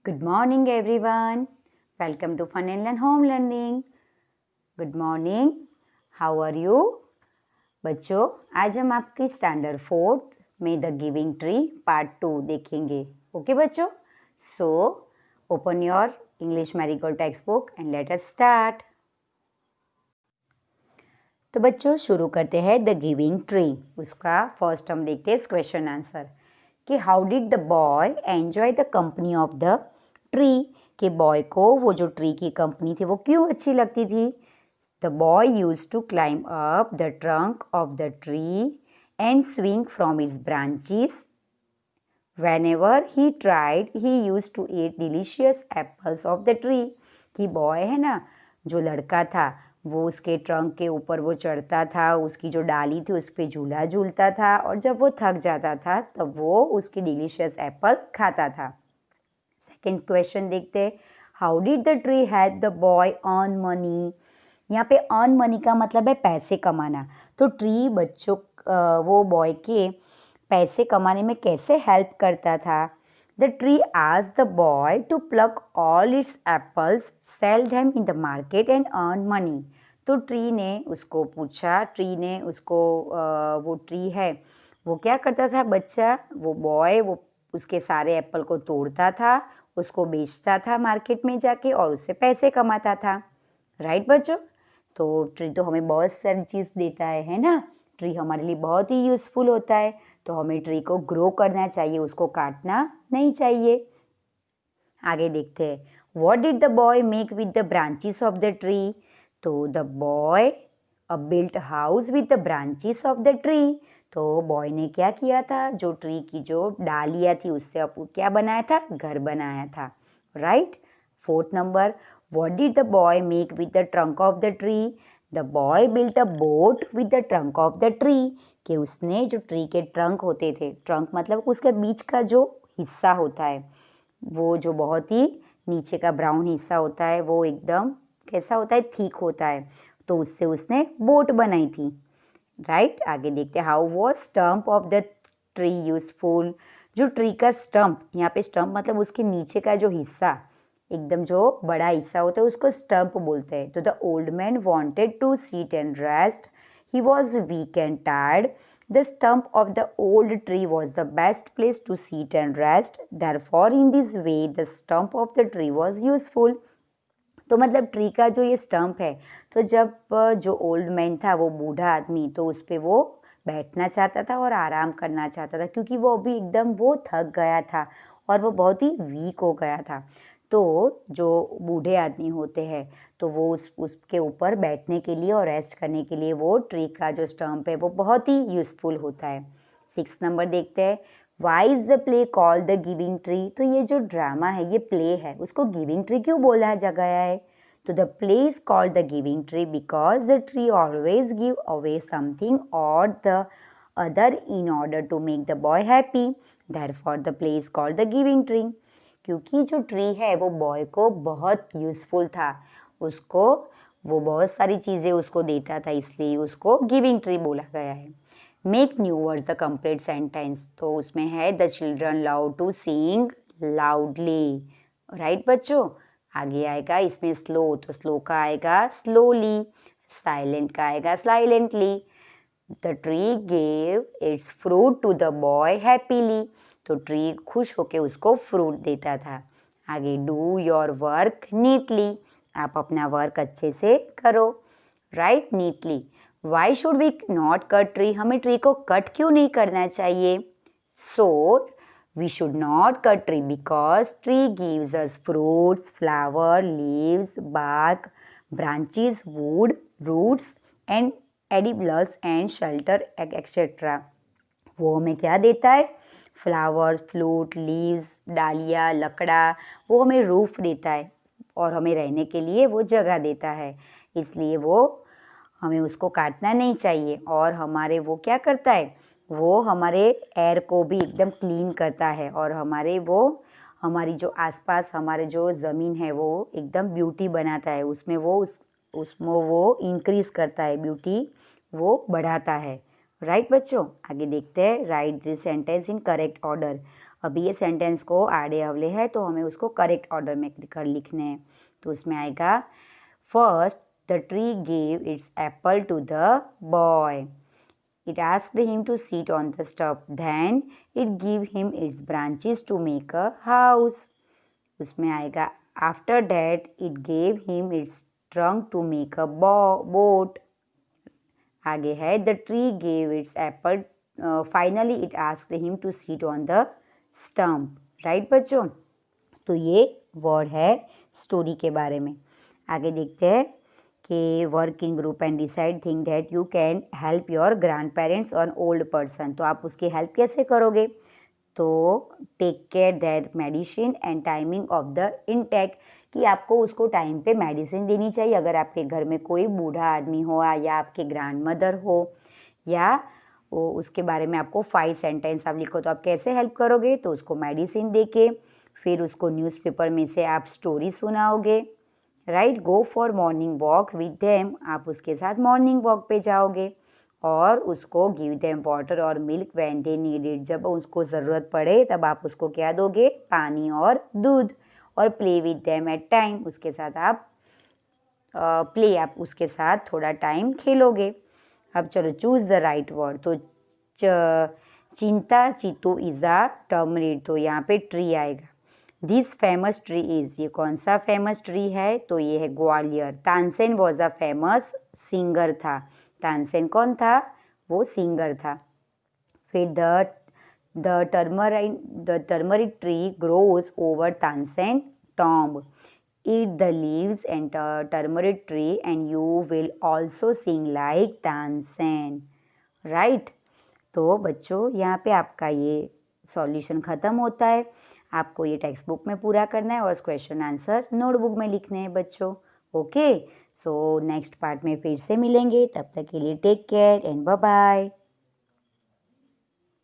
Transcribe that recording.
Good morning, everyone. Welcome to Fun and Learn Home Learning. Good morning. How are you? बच्चों, आज हम आपकी standard 4th में the giving tree part 2 देखेंगे. Okay बच्चों, so open your English marigold text book and let us start. तो बच्चों शुरू करते हैं द गिविंग ट्री. उसका फर्स्ट हम देखते हैं क्वेश्चन आंसर कि how did the boy enjoy the company of the tree. कि बॉय को वो जो ट्री की कंपनी थी वो क्यों अच्छी लगती थी. The boy used to climb up the trunk of the tree and swing from its branches. whenever he tried he used to eat delicious apples of the tree. कि बॉय है ना, जो लड़का था वो उसके ट्रंक के ऊपर वो चढ़ता था, उसकी जो डाली थी उस पर झूला झूलता था और जब वो थक जाता था तब वो उसकी डिलीशियस एप्पल खाता था. सेकेंड क्वेश्चन देखते हैं. How did the tree help the boy earn money. यहाँ पे अर्न मनी का मतलब है पैसे कमाना. तो ट्री बच्चों वो बॉय के पैसे कमाने में कैसे हेल्प करता था. The tree asked the boy to pluck all its apples, sell them in the market and earn money. तो ट्री ने उसको पूछा, ट्री ने उसको वो ट्री है वो क्या करता था बच्चा, वो बॉय वो उसके सारे एप्पल को तोड़ता था, उसको बेचता था मार्केट में जाके और उससे पैसे कमाता था. राइट बच्चों. तो ट्री तो हमें बहुत सारी चीज़ देता है ना. ट्री हमारे लिए बहुत ही यूज़फुल होता है, तो हमें ट्री को ग्रो करना चाहिए, उसको काटना नहीं चाहिए. आगे देखते हैं. What did the boy make with the branches of the tree. तो the boy built house with the branches of the tree. तो बॉय ने क्या किया था, जो ट्री की जो डालियाँ थी उससे अब क्या बनाया था, घर बनाया था. Right. Fourth number. What did the boy make with the trunk of the tree. The boy built a boat with the trunk of the tree. कि उसने जो ट्री के ट्रंक होते थे, ट्रंक मतलब उसके बीच का जो हिस्सा होता है, वो जो बहुत ही नीचे का ब्राउन हिस्सा होता है वो एकदम कैसा होता है, ठीक होता है, तो उससे उसने बोट बनाई थी. राइट. आगे देखते हैं. How was stump of the tree useful. जो ट्री का स्टम्प, यहाँ पे स्टम्प मतलब उसके नीचे का जो हिस्सा, एकदम जो बड़ा हिस्सा होता है उसको स्टम्प बोलते हैं. तो the old man wanted to sit and rest. He was weak and tired. The stump of the old tree was the best place to sit and rest. Therefore, in this way, the stump of the tree was useful. तो मतलब tree का जो ये stump है, तो जब जो old man था वो बूढ़ा आदमी, तो उस पर वो बैठना चाहता था और आराम करना चाहता था क्योंकि वो अभी एकदम वो थक गया था और वो बहुत ही वीक हो गया था. तो जो बूढ़े आदमी होते हैं तो वो उसके ऊपर बैठने के लिए और रेस्ट करने के लिए वो ट्री का जो स्टम्प है वो बहुत ही यूज़फुल होता है. 6 नंबर देखते हैं. Why is the play called the giving tree. तो ये जो ड्रामा है ये प्ले है, उसको गिविंग ट्री क्यों बोला गया है. तो the play is called the giving tree because the tree always give away something और the other in order to make the boy happy. Therefore the play is called the giving tree. क्योंकि जो tree है वो boy को बहुत useful था, उसको वो बहुत सारी चीज़ें उसको देता था, इसलिए उसको गिविंग ट्री बोला गया है. Make new words the complete sentence. तो उसमें है the children love to sing loudly. Right बच्चों. आगे आएगा इसमें स्लो, तो स्लो का आएगा स्लोली, साइलेंट का आएगा silently. The tree gave its fruit to the boy happily. तो ट्री खुश होके उसको फ्रूट देता था. आगे डू योर वर्क नीटली. आप अपना वर्क अच्छे से करो. Right. Neatly. Why should we not cut tree. हमें ट्री को कट क्यों नहीं करना चाहिए. So we should not cut tree because tree gives us fruits, flower, leaves, bark, branches, wood, roots and edibles and shelter etc. वो हमें क्या देता है, फ्लावर्स, फ्रूट, लीव्स, डालियाँ, लकड़ा, वो हमें रूफ देता है और हमें रहने के लिए वो जगह देता है. इसलिए वो हमें उसको काटना नहीं चाहिए. और हमारे वो क्या करता है, वो हमारे एयर को भी एकदम क्लीन करता है और हमारी जो आसपास हमारे जो ज़मीन है वो एकदम ब्यूटी बनाता है. उसमें वो इंक्रीज़ करता है, ब्यूटी वो बढ़ाता है. राइट बच्चों. आगे देखते हैं. Right this sentence in correct order. अभी ये सेंटेंस को आड़े अवले है तो हमें उसको करेक्ट ऑर्डर में कर लिखने हैं। तो उसमें आएगा first the tree gave its apple to the boy, it asked him to sit on the stump, then it gave him its branches to make a house। उसमें आएगा after that it gave him its trunk to make a boat। आगे है the tree gave its apple, finally it asked him to sit on the stump। Right बच्चों, तो ये word है story के बारे में। आगे देखते हैं कि work in group and decide think that you can help your grandparents और ओल्ड पर्सन। तो आप उसकी हेल्प कैसे करोगे? तो take care that medicine and timing of the intake, कि आपको उसको टाइम पे मेडिसिन देनी चाहिए अगर आपके घर में कोई बूढ़ा आदमी हो या आपके ग्रैंड मदर हो, या वो उसके बारे में आपको 5 सेंटेंस आप लिखो। तो आप कैसे हेल्प करोगे? तो उसको मेडिसिन दे के, फिर उसको न्यूज़पेपर में से आप स्टोरी सुनाओगे। Right, go for morning walk with them, आप उसके साथ मॉर्निंग वॉक पे जाओगे। और उसको गिव देम वाटर और milk when they need it, जब उसको ज़रूरत पड़े तब आप उसको क्या दोगे? पानी और दूध। और play with them at time, उसके साथ आप आप उसके साथ थोड़ा टाइम खेलोगे। अब चलो चूज़ द राइट वर्ड। तो चिंता चितू इज़ अ टर्मरिड, तो यहाँ पे ट्री आएगा। दिस फेमस ट्री इज़, ये कौन सा फेमस ट्री है? तो ये है Gwalior. Tansen was a famous singer था। तानसेन कौन था? वो सिंगर था। फिर the turmeric tree grows over Tansen tomb, eat the leaves and turmeric tree and you will also sing like Tansen. Right, तो बच्चों यहाँ पे आपका ये सॉल्यूशन ख़त्म होता है। आपको ये टेक्स्ट बुक में पूरा करना है और क्वेश्चन आंसर नोटबुक में लिखने हैं बच्चों। ओके, सो नेक्स्ट पार्ट में फिर से मिलेंगे, तब तक के लिए take care and bye bye.